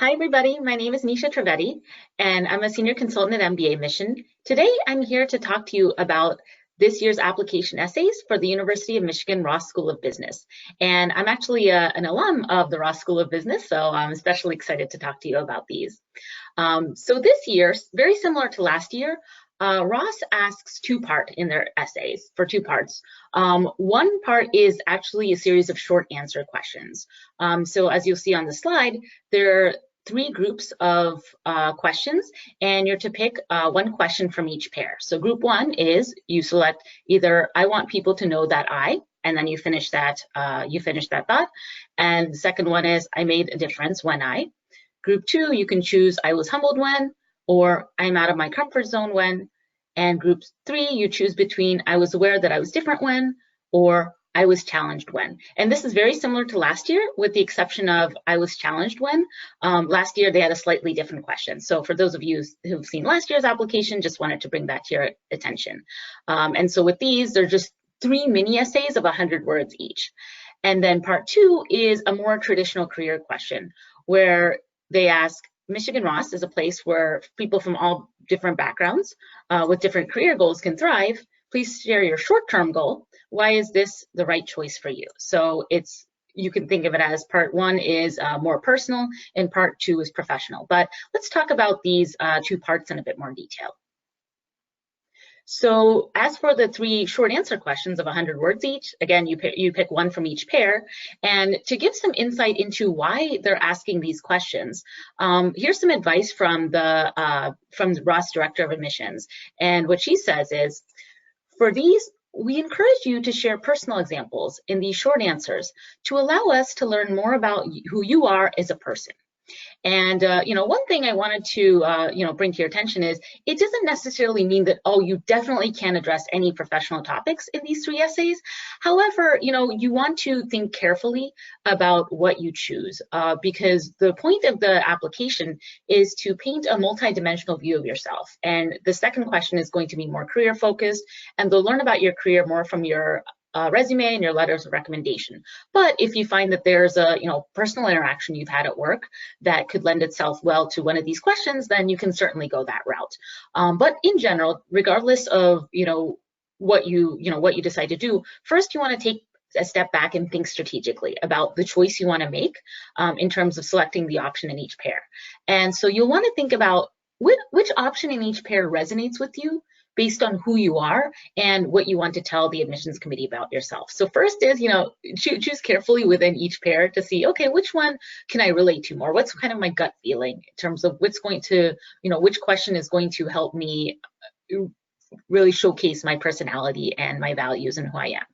Hi, everybody. My name is Nisha Trivedi, and I'm a senior consultant at mbaMission. Today, I'm here to talk to you about this year's application essays for the University of Michigan Ross School of Business. And I'm actually an alum of the Ross School of Business, so I'm especially excited to talk to you about these. So this year, very similar to last year, Ross asks two-part in their essays for two parts. One part is actually a series of short answer questions. So as you'll see on the slide, there are three groups of questions, and you're to pick one question from each pair. So group one is you select either I want people to know that and then you finish that thought. And the second one is I made a difference when I. Group two, you can choose I was humbled when, or I'm out of my comfort zone when. And group three, you choose between I was aware that I was different when, or I was challenged when. And this is very similar to last year, with the exception of I was challenged when. Last year, they had a slightly different question. So for those of you who've seen last year's application, just wanted to bring that to your attention. And so with these, they're just 3 mini essays of 100 words each. And then part two is a more traditional career question, where they ask, Michigan Ross is a place where people from all different backgrounds with different career goals can thrive. Please share your short-term goal. Why is this the right choice for you? So you can think of it as part one is more personal and part two is professional. But let's talk about these two parts in a bit more detail. So as for the 3 short answer questions of 100 words each, again, you pick one from each pair. And to give some insight into why they're asking these questions, here's some advice from the Ross Director of Admissions. And what she says is, for these, we encourage you to share personal examples in these short answers to allow us to learn more about who you are as a person. And one thing I wanted to bring to your attention is it doesn't necessarily mean that, oh, you definitely can't address any professional topics in these 3 essays. However, you want to think carefully about what you choose because the point of the application is to paint a multidimensional view of yourself. And the second question is going to be more career focused, and they'll learn about your career more from your resume and your letters of recommendation. But if you find that there's a personal interaction you've had at work that could lend itself well to one of these questions, then you can certainly go that route. But in general, regardless of what you decide to do, first you want to take a step back and think strategically about the choice you want to make in terms of selecting the option in each pair. And so you'll want to think about which option in each pair resonates with you based on who you are and what you want to tell the admissions committee about yourself. So first is, choose carefully within each pair to see, okay, which one can I relate to more? What's kind of my gut feeling in terms of what's going to, which question is going to help me really showcase my personality and my values and who I am.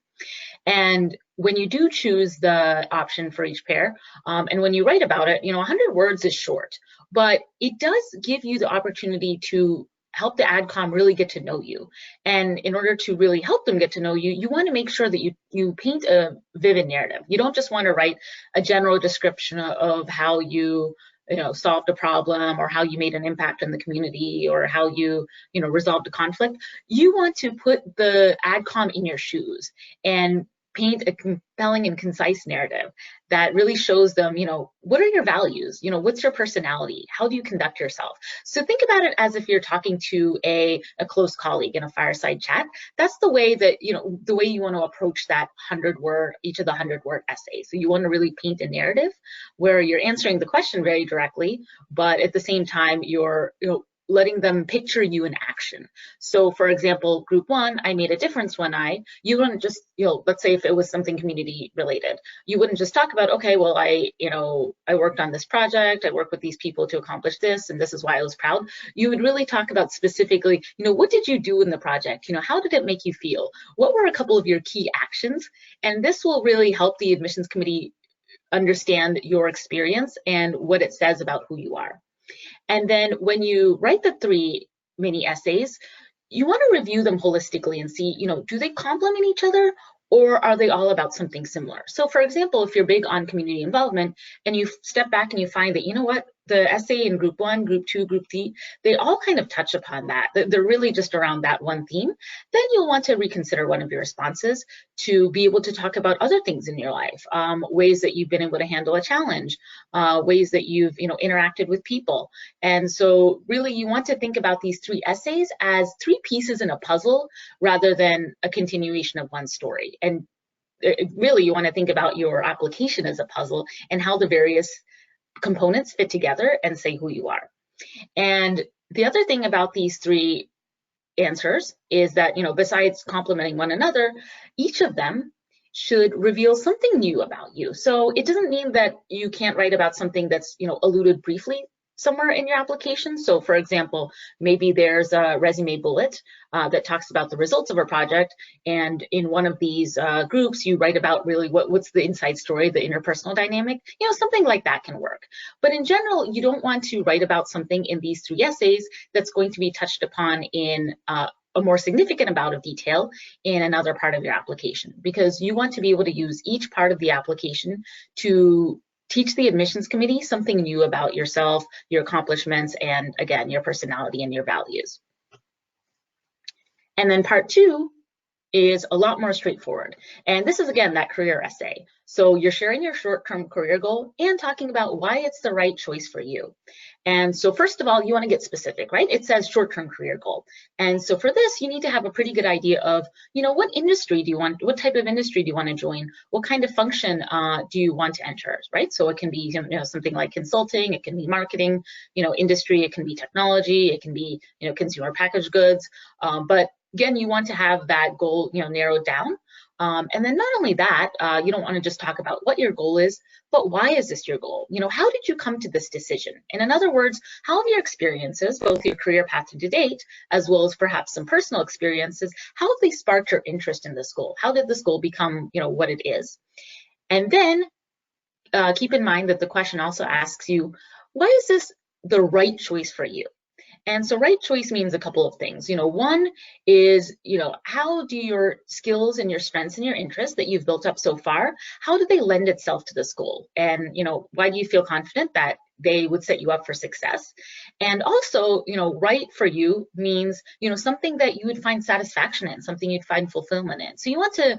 And when you do choose the option for each pair, and when you write about it, 100 words is short, but it does give you the opportunity to help the AdCom really get to know you. And in order to really help them get to know you, you want to make sure that you paint a vivid narrative. You don't just want to write a general description of how you solved a problem or how you made an impact in the community or how you resolved a conflict. You want to put the AdCom in your shoes and paint a compelling and concise narrative that really shows them, what are your values? What's your personality? How do you conduct yourself? So think about it as if you're talking to a close colleague in a fireside chat. That's the way that, the way you want to approach that each of the 100-word essay. So you want to really paint a narrative where you're answering the question very directly, but at the same time, you're, letting them picture you in action. So for example, group one, I made a difference when you wouldn't just, let's say if it was something community related, you wouldn't just talk about, okay, well, I worked on this project, I worked with these people to accomplish this, and this is why I was proud. You would really talk about specifically, what did you do in the project? How did it make you feel? What were a couple of your key actions? And this will really help the admissions committee understand your experience and what it says about who you are. And then when you write the 3 mini essays, you want to review them holistically and see, do they complement each other or are they all about something similar? So for example, if you're big on community involvement and you step back and you find that, the essay in group 1, group 2, group 3, they all kind of touch upon that. They're really just around that one theme. Then you'll want to reconsider one of your responses to be able to talk about other things in your life, ways that you've been able to handle a challenge, ways that you've interacted with people. And so really you want to think about these 3 essays as 3 pieces in a puzzle rather than a continuation of one story. And really you want to think about your application as a puzzle and how the various components fit together and say who you are. And the other thing about these 3 answers is that, besides complementing one another, each of them should reveal something new about you. So it doesn't mean that you can't write about something that's, alluded briefly somewhere in your application. So for example, maybe there's a resume bullet that talks about the results of a project, and in one of these groups you write about really what's the inside story, the interpersonal dynamic, something like that can work. But in general, you don't want to write about something in these 3 essays that's going to be touched upon in a more significant amount of detail in another part of your application, because you want to be able to use each part of the application to teach the admissions committee something new about yourself, your accomplishments, and again, your personality and your values. And then part 2 is a lot more straightforward. And this is, again, that career essay. So you're sharing your short-term career goal and talking about why it's the right choice for you. And so first of all, you want to get specific, right? It says short-term career goal. And so for this, you need to have a pretty good idea of, what industry do you want, what type of industry do you want to join? What kind of function do you want to enter, right? So it can be, something like consulting, it can be marketing, industry, it can be technology, it can be, consumer packaged goods. But again, you want to have that goal, narrowed down. And then not only that, you don't want to just talk about what your goal is, but why is this your goal? How did you come to this decision? And in other words, how have your experiences, both your career path to date, as well as perhaps some personal experiences, how have they sparked your interest in this goal? How did this goal become, what it is? And then keep in mind that the question also asks you, why is this the right choice for you? And so right choice means a couple of things. One is, how do your skills and your strengths and your interests that you've built up so far, how do they lend itself to this goal? And, why do you feel confident that they would set you up for success? And also, right for you means, something that you would find satisfaction in, something you'd find fulfillment in. So you want to,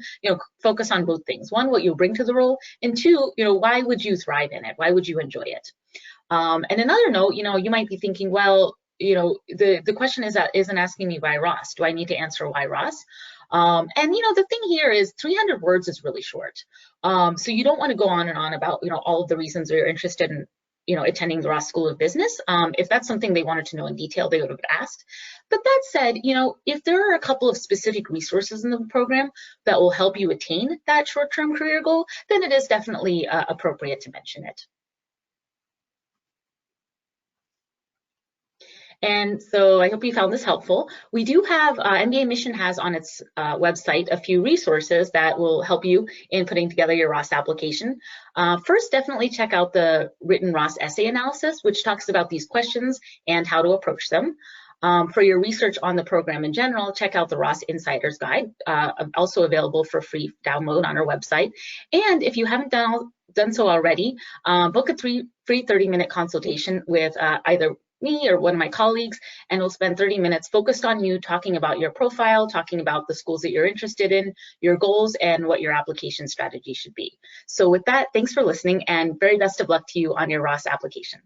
focus on both things. One, what you'll bring to the role, and 2, why would you thrive in it? Why would you enjoy it? And another note, you might be thinking, well, the question isn't asking me why Ross. Do I need to answer why Ross? And the thing here is 300 words is really short. So you don't want to go on and on about, all of the reasons you're interested in, attending the Ross School of Business. If that's something they wanted to know in detail, they would have asked. But that said, if there are a couple of specific resources in the program that will help you attain that short-term career goal, then it is definitely appropriate to mention it. And so I hope you found this helpful. We do have, mbaMission has on its website a few resources that will help you in putting together your Ross application. First, definitely check out the written Ross essay analysis, which talks about these questions and how to approach them. For your research on the program in general, check out the Ross Insider's Guide, also available for free download on our website. And if you haven't done so already, book a free 30-minute consultation with either me or one of my colleagues, and we'll spend 30 minutes focused on you, talking about your profile, talking about the schools that you're interested in, your goals, and what your application strategy should be. So with that, thanks for listening, and very best of luck to you on your Ross application.